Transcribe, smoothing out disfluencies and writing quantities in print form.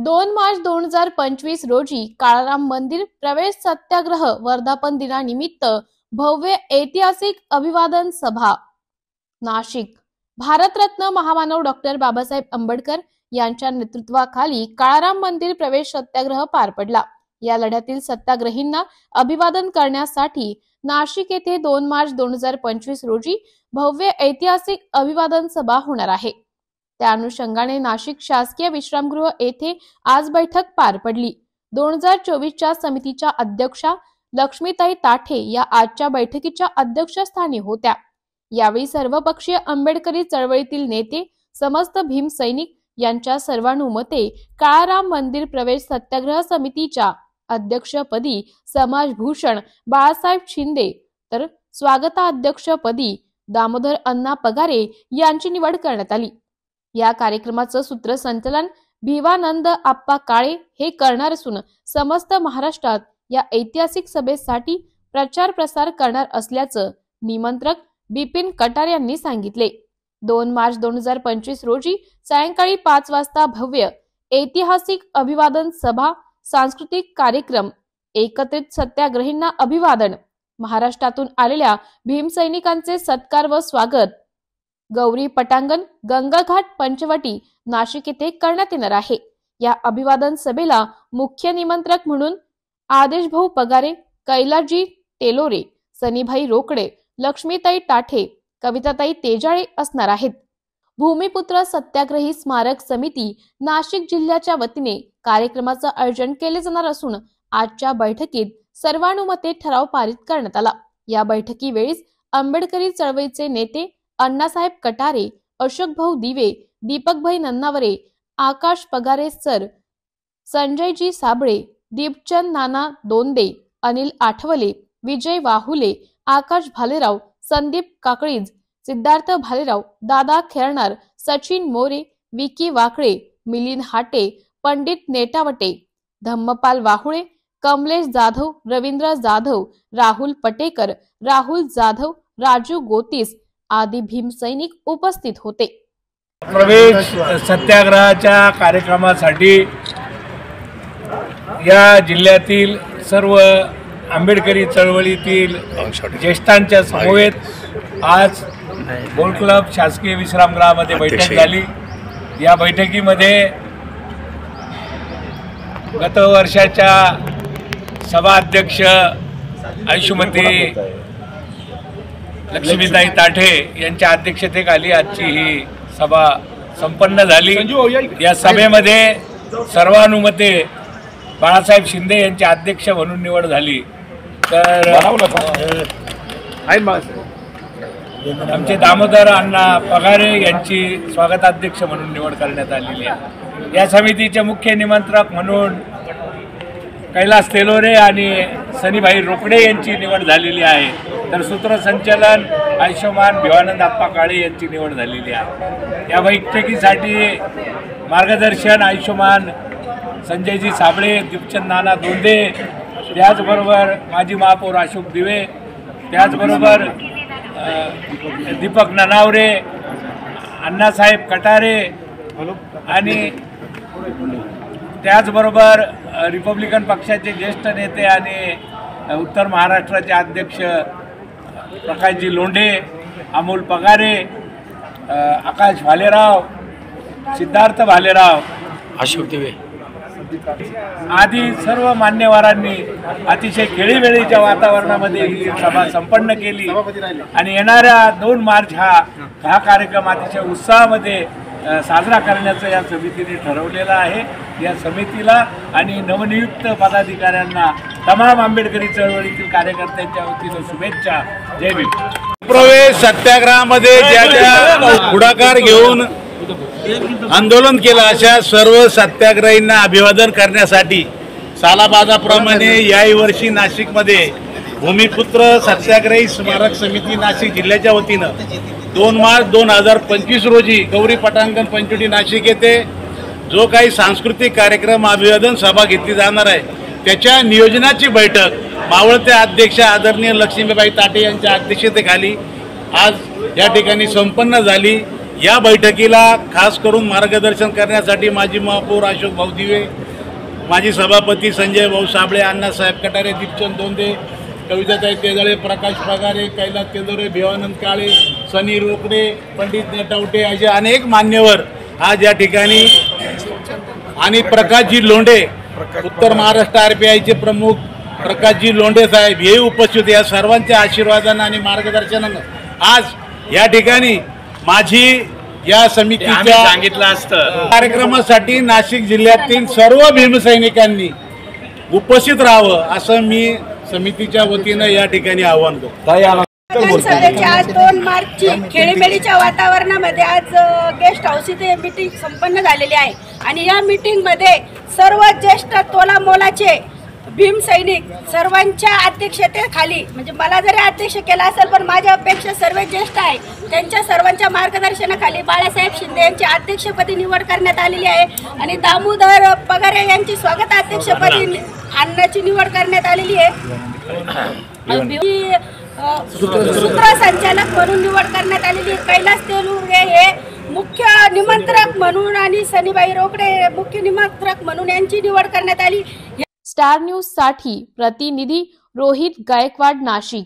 2 मार्च 2025 रोजी काळाराम मंदिर प्रवेश सत्याग्रह वर्धापन दिनानिमित्त भव्य ऐतिहासिक अभिवादन सभा नाशिक। भारतरत्न महामानव डॉक्टर बाबासाहेब आंबेडकर यांच्या नेतृत्वाखाली काळाराम मंदिर प्रवेश सत्याग्रह पार पडला। या लढ्यातील सत्याग्रहींना अभिवादन करण्यासाठी नाशिक येथे 2 मार्च 2025 रोजी भव्य ऐतिहासिक अभिवादन सभा होणार आहे। त्या अनुषंगाने नाशिक शासकीय विश्रामगृह येथे आज बैठक पार पडली। 2024च्या समितीच्या अध्यक्षा लक्ष्मीताई ताठे या आजच्या बैठकीच्या अध्यक्षस्थानी होत्या। यावेळी सर्वपक्षीय आंबेडकरी चळवळीतील नेते, समस्त भीम सैनिक यांच्या सर्वानुमते काळाराम मंदिर प्रवेश सत्याग्रह समितीच्या अध्यक्षपदी समाजभूषण बाळासाहेब शिंदे तर स्वागताध्यक्षपदी दामोदर अण्णा पगारे यांची निवड करण्यात आली। या कार्यक्रमाचं सूत्रसंचालन भिवानंद आप्पा काळे हे करणार असून समस्त महाराष्ट्रात या ऐतिहासिक सभेसाठी प्रचार प्रसार करणार असल्याचं निमंत्रक बिपिन कटार यांनी सांगितले। 2 मार्च 2025 रोजी सायंकाळी 5 वाजता भव्य ऐतिहासिक अभिवादन सभा, सांस्कृतिक कार्यक्रम, एकत्रित सत्याग्रहींना अभिवादन, महाराष्ट्रातून आलेल्या भीमसैनिकांचे सत्कार व स्वागत, गौरी पटांगण, गंगाघाट, पंचवटी, नाशिक येथे करण्यात येणार आहे। या अभिवादन सभेला मुख्य निमंत्रक म्हणून आदेशभाऊ पगारे, कैलासजी टेलोरे, सनीभाई रोकडे, लक्ष्मीताई ताठे, कविताताई तेजाळे असणार आहेत। भूमिपुत्र सत्याग्रही स्मारक समिती नाशिक जिल्ह्याच्या वतीने कार्यक्रमाचं आयोजन केले जाणार असून आजच्या बैठकीत सर्वानुमते ठराव पारित करण्यात आला। या बैठकीवेळीच आंबेडकरी चळवळीचे नेते अण्णासाहेब कटारे, अशोकभाऊ दिवे, दीपकभाई नन्नावरे, आकाश पगारे सर, संजयजी साबळे, दीपचंद नाना दोंदे, अनिल आठवले, विजय वाहुले, आकाश भालेराव, संदीप काकळीज, सिद्धार्थ भालेराव, दादा खेळणार, सचिन मोरे, विकी वाकळे, मिलिंद हाटे, पंडित नेटावटे, धम्मपाल वाहुळे, कमलेश जाधव, रवींद्र जाधव, राहुल पटेकर, राहुल जाधव, राजू गोतीस आदी भीमसैनिक उपस्थित होते। प्रवेश सत्याग्रहाच्या कार्यक्रमासाठी या जिल्ह्यातील सर्व आंबेडकरी चळवळीतील ज्येष्ठांच्या समवेत आज बोल क्लब शासकीय विश्रामगृहामध्ये बैठक झाली। या बैठकीमध्ये गत वर्षाच्या सभा अध्यक्ष आयुष्यमती लक्ष्मीताई ताठे यांच्या अध्यक्षतेखाली आजची ही सभा संपन्न झाली। या सभेमध्ये सर्वानुमते बाळासाहेब शिंदे यांचे अध्यक्ष म्हणून निवड झाली। तर आमचे दामोदर अण्णा पगारे यांची स्वागताध्यक्ष म्हणून निवड करण्यात आलेली आहे। या समितीचे मुख्य निमंत्रक म्हणून कैलास टेलोरे आणि सनीभाई रोकडे यांची निवड झालेली आहे। तर सूत्रसंचालन आयुष्यमान भिवानंद आप्पा काळे यांची निवड झालेली आहे। या बैठकीसाठी मार्गदर्शन आयुष्यमान संजयजी साबळे, दीपचंद नाना दोंदे, त्याचबरोबर माजी महापौर अशोक दिवे, त्याचबरोबर दीपक ननावरे, अण्णासाहेब कटारे आणि त्याचबरोबर रिपब्लिकन पक्षाचे ज्येष्ठ नेते आणि उत्तर महाराष्ट्राचे अध्यक्ष प्रकाशजी लोंढे, अमोल पगारे, आकाश भालेराव, सिद्धार्थ भालेराव, अशोक दिवे आदी सर्व मान्यवरांनी अतिशय खेळीमेळीच्या वातावरणामध्ये ही सभा संपन्न केली आणि येणाऱ्या 2 मार्च हा कार्यक्रम अतिशय उत्साहामध्ये साजरा करण्याचं या समितीने ठरवलेलं आहे। या समितीला आणि नवनियुक्त पदाधिकाऱ्यांना तमाम आंबेडकरी चळवळीतील कार्यकर्त्यांच्या वतीने शुभेच्छा। जय भीम। प्रवेश सत्याग्रहामध्ये ज्या पुढाकार घेऊन आंदोलन केलं अशा सर्व सत्याग्रहींना अभिवादन करण्यासाठी सालाबादाप्रमाणे याही वर्षी नाशिकमध्ये भूमिपुत्र सत्याग्रही स्मारक समिती नाशिक जिल्ह्याच्या वतीनं 2 मार्च 2025 रोजी गौरी पटांगण, पंचवटी, नाशिक येथे जो काही सांस्कृतिक कार्यक्रम, अभिवादन सभा घेतली जाणार आहे त्याच्या नियोजनाची बैठक मावळते अध्यक्ष आदरणीय लक्ष्मीबाई ताठे यांच्या अध्यक्षतेखाली आज या ठिकाणी संपन्न झाली। या बैठकीला खास करून मार्गदर्शन करण्यासाठी माजी महापौर अशोक भाऊ दिवे, माजी सभापती संजय भाऊ साबळे, अण्णासाहेब कटारे, दीपचंद दोंदे, कविताताई तेजाळे, प्रकाश पगारे, कैलास केदोरे, भिवानंद काळे, सनी रोकडे, पंडित नेटावटे असे अनेक मान्यवर आज या ठिकाणी आणि प्रकाशजी लोंढे, उत्तर महाराष्ट्र RPIचे प्रमुख प्रकाशजी लोंढे साहेब हे उपस्थित. या सर्वांच्या आशीर्वादानं आणि मार्गदर्शनानं आज या ठिकाणी माझी या समितीच्या सांगितलं असतं कार्यक्रमासाठी नाशिक जिल्ह्यातील सर्व भीमसैनिकांनी उपस्थित राहावं असं मी समितीच्या वतीनं या ठिकाणी आवाहन करतो. सभेची आज 2 मार्चची खेळीमेळीच्या वातावरणामध्ये आज गेस्ट हाऊस इथे मीटिंग संपन्न झालेली आहे आणि या मीटिंगमध्ये सर्व ज्येष्ठ तोलामोलाचे भीम सैनिक सर्वांच्या अध्यक्षतेखाली, म्हणजे मला जरी अध्यक्ष केला असेल पण माझ्यापेक्षा सर्व ज्येष्ठ आहे त्यांच्या सर्वांच्या मार्गदर्शनाखाली बाळासाहेब शिंदे यांची अध्यक्षपदी निवड करण्यात आलेली आहे आणि दामोदर पगारे यांची स्वागत अध्यक्षपदी आणण्याची निवड करण्यात आलेली आहे. सूत्रसंचालक म्हणून निवड करण्यात आलेली. कैलास तेलुगे हे मुख्य निमंत्रक म्हणून आणि सनीबाई रोकडे मुख्य निमंत्रक म्हणून यांची निवड करण्यात आली. स्टार न्यूज साठी प्रतिनिधी रोहित गायकवाड, नाशिक.